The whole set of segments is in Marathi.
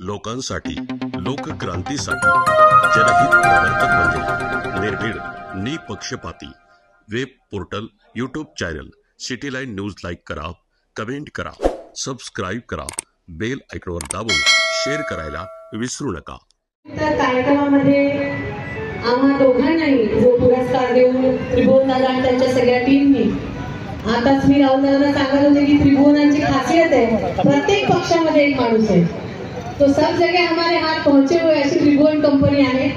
लोकांसाठी, लोकक्रांतीसाठी जनहित प्रवर्तक म्हणजे निर्भीड, निपक्षपाती web portal, YouTube channel city line news like करा, कमेंट करा, सबस्क्राईब करा, बेल आयकॉनवर दाबून शेअर करायला विसरू नका। त्या कार्यक्रमामध्ये आम्हा दोघांनाही जो पुरस्कार देऊन त्रिभुवन दादा आणि त्यांच्या सगळ्या टीमनी, आताच मी राहुल दादांना सांगत होते की त्रिभुवनांची खासियत आहे, प्रत्येक पक्षामध्ये एक माणूस आहे, तो सब जगह हमारे हात पहुंचे हुए अशी त्रिभुवन कंपनी आहे।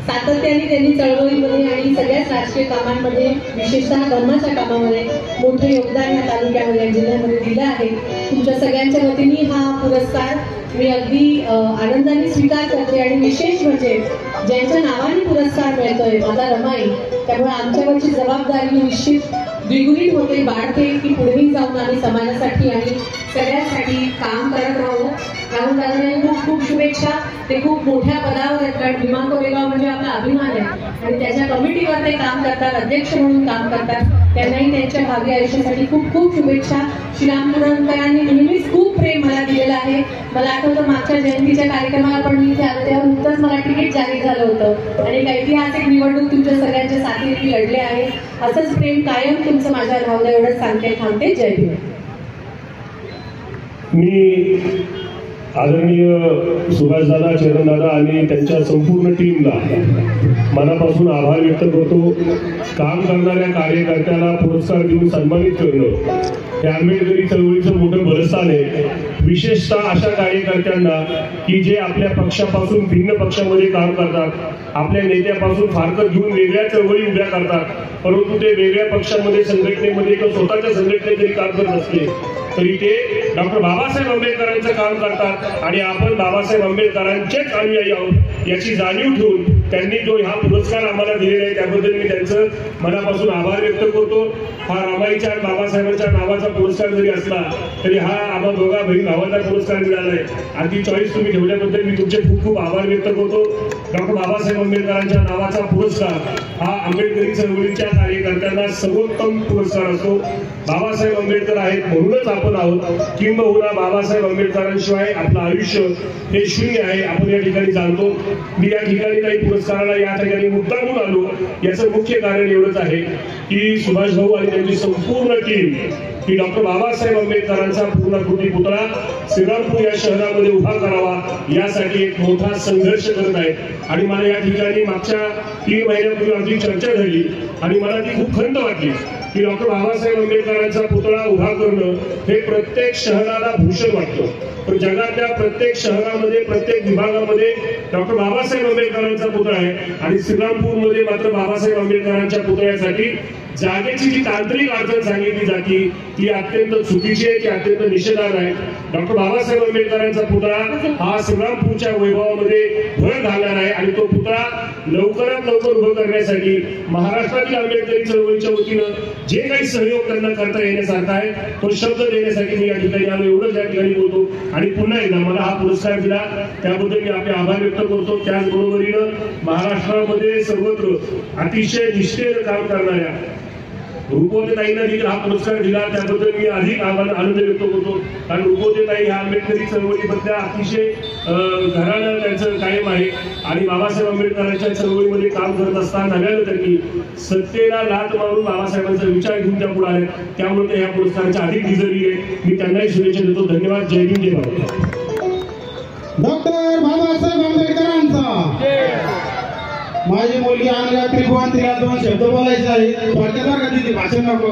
सातत्याने त्यांनी चळवळीमध्ये आणि सगळ्याच राजकीय कामांमध्ये, विशेषतः धर्माच्या कामामध्ये मोठे योगदान या तालुक्यामध्ये जिल्ह्यामध्ये दिलं आहे। तुमच्या सगळ्यांच्या वतीने हा पुरस्कार मी अगदी आनंदाने स्वीकार करते आणि विशेष म्हणजे ज्यांच्या नावाने पुरस्कार मिळतोय माझा रमाई, त्यामुळे आमच्यावरची जबाबदारी निश्चित द्विगुणित होते, वाढते की पुढेही जाऊन आम्ही समाजासाठी आणि सगळ्यांसाठी काम करत राहू। राहुल दादांना खूप खूप शुभेच्छा। ते खूप मोठ्या पदावर आहेत, कारण भीमा कोरेगाव म्हणजे आपला अभिमान आहे आणि त्याच्या कमिटीवर ते काम करतात, अध्यक्ष म्हणून काम करतात। त्यांनाही त्यांच्या भावी आयुष्यासाठी खूप खूप शुभेच्छा। श्रीरामपुरणकरांनी नेहमीच खूप प्रेम मला दिलेलं आहे। मला आठवतं मागच्या जयंतीच्या कार्यक्रमाला पण मी इथे आले तेव्हा नुकतंच मला तिकीट जाहीर झालं होतं आणि एक ऐतिहासिक निवडणूक तुमच्या सगळ्यांच्या साथीने मी लढले आहे। असंच प्रेम कायम तुमचं माझ्या राहुल, एवढंच सांगते, थांबते। जय भीम। मी आदरणीय सुभाषदादा, चरणदादा आणि त्यांच्या संपूर्ण टीमला मनापासून आभार व्यक्त करतो। काम करणाऱ्या कार्यकर्त्याला पुरस्कार देऊन सन्मानित करणं हे आंबेडकरी चळवळीचं मोठं बलस्थान आहे, विशेषतः अशा कार्यकर्त्यांना की जे आपल्या पक्षापासून भिन्न पक्षामध्ये काम करतात, आपल्या नेत्यापासून फारकत घेऊन वेगळ्या चळवळी उभ्या करतात, परंतु ते वेगळ्या पक्षामध्ये, संघटनेमध्ये किंवा स्वतःच्या संघटनेत जरी काम करत असले तरी ते डॉक्टर बाबासाहेब आंबेडकरांचं काम करतात आणि आपण बाबासाहेब आंबेडकरांचेच अनुयायी आहोत याची जाणीव ठेवून त्यांनी जो हा पुरस्कार आम्हाला दिलेला आहे त्याबद्दल मी त्यांचं मनापासून आभार व्यक्त करतो। हा रमाईच्या आणि बाबासाहेबांच्या नावाचा पुरस्कार जरी असला तरी हा आम्हा दोघा बहीण भावांना पुरस्कार मिळाला आहे आणि ती चॉईस तुम्ही ठेवल्याबद्दल मी तुमचे खूप खूप आभार व्यक्त करतो। डॉक्टर बाबासाहेब आंबेडकरांच्या नावाचा पुरस्कार हा आंबेडकरी चळवळीच्या कार्यकर्त्यांना सर्वोत्तम पुरस्कार असतो। बाबासाहेब आंबेडकर आहेत म्हणूनच आपण आहोत, किंबहुना बाबासाहेब आंबेडकरांशिवाय आपलं आयुष्य हे शून्य आहे आपण या ठिकाणी जाणतो। मी या ठिकाणी काही पुरस्काराला या ठिकाणी मुद्दामून आलो, याचं मुख्य कारण एवढंच आहे की सुभाष भाऊ आणि त्यांची संपूर्ण टीम की डॉक्टर बाबासाहेब आंबेडकरांचा पूर्णाकृती पुतळा श्रीरामपूर या शहरामध्ये उभा करावा यासाठी एक मोठा संघर्ष करत आहेत आणि मला या ठिकाणी मागच्या 3 महिन्यापूर्वी आमची चर्चा झाली आणि मला ती खूप खंत वाटली की डॉक्टर बाबासाहेब आंबेडकरांचा पुतळा उभा करणं हे प्रत्येक शहराला भूषण वाटतं, पण जगातल्या प्रत्येक शहरामध्ये, प्रत्येक विभागामध्ये डॉक्टर बाबासाहेब आंबेडकरांचा पुतळा आहे आणि श्रीरामपूरमध्ये मात्र बाबासाहेब आंबेडकरांच्या पुतळ्यासाठी जागेची जी तांत्रिक अडचण सांगितली जाते ती अत्यंत चुकीची आहे, ती अत्यंत निषेधार्ह आहे। डॉक्टर बाबासाहेब आंबेडकरांचा पुतळा हा श्रीरामपूरच्या वैभवामध्ये भर घालणार आहे आणि तो पुतळा लवकरात लवकर उभं करण्यासाठी महाराष्ट्रातील आंबेडकरी चळवळीच्या वतीनं जे काही सहयोग त्यांना करता येण्यासारखा आहे तो शब्द देण्यासाठी मी या ठिकाणी आलो, एवढंच या ठिकाणी बोलतो आणि पुन्हा एकदा मला हा पुरस्कार दिला त्याबद्दल मी आपले आभार व्यक्त करतो। त्याचबरोबरीनं महाराष्ट्रामध्ये सर्वत्र अतिशय निष्ठेनं काम करणाऱ्या रुपोतेताईंना देखील हा पुरस्कार दिला त्याबद्दल मी अधिक आनंद व्यक्त करतो, कारण रुपोतेताई ह्या आंबेडकरी चळवळीबद्दल अतिशय घराणं त्यांचं कायम आहे आणि बाबासाहेब आंबेडकरांच्या चळवळीमध्ये काम करत असताना नव्यानं त्यांनी सत्तेला लाथ मारून बाबासाहेबांचा विचार घेऊन त्या पुढे आले, त्यामुळे ते ह्या पुरस्काराच्या अधिक डिझर्विंग आहे। मी त्यांनाही शुभेच्छा देतो। धन्यवाद। जय भीम, जय भारत। डॉक्टर बाबासाहेब आंबेडकरांचा माझी मुलगी आणल्या त्रिभुवन, तिला 2 शब्द बोलायचे आहेत, भाषण नको।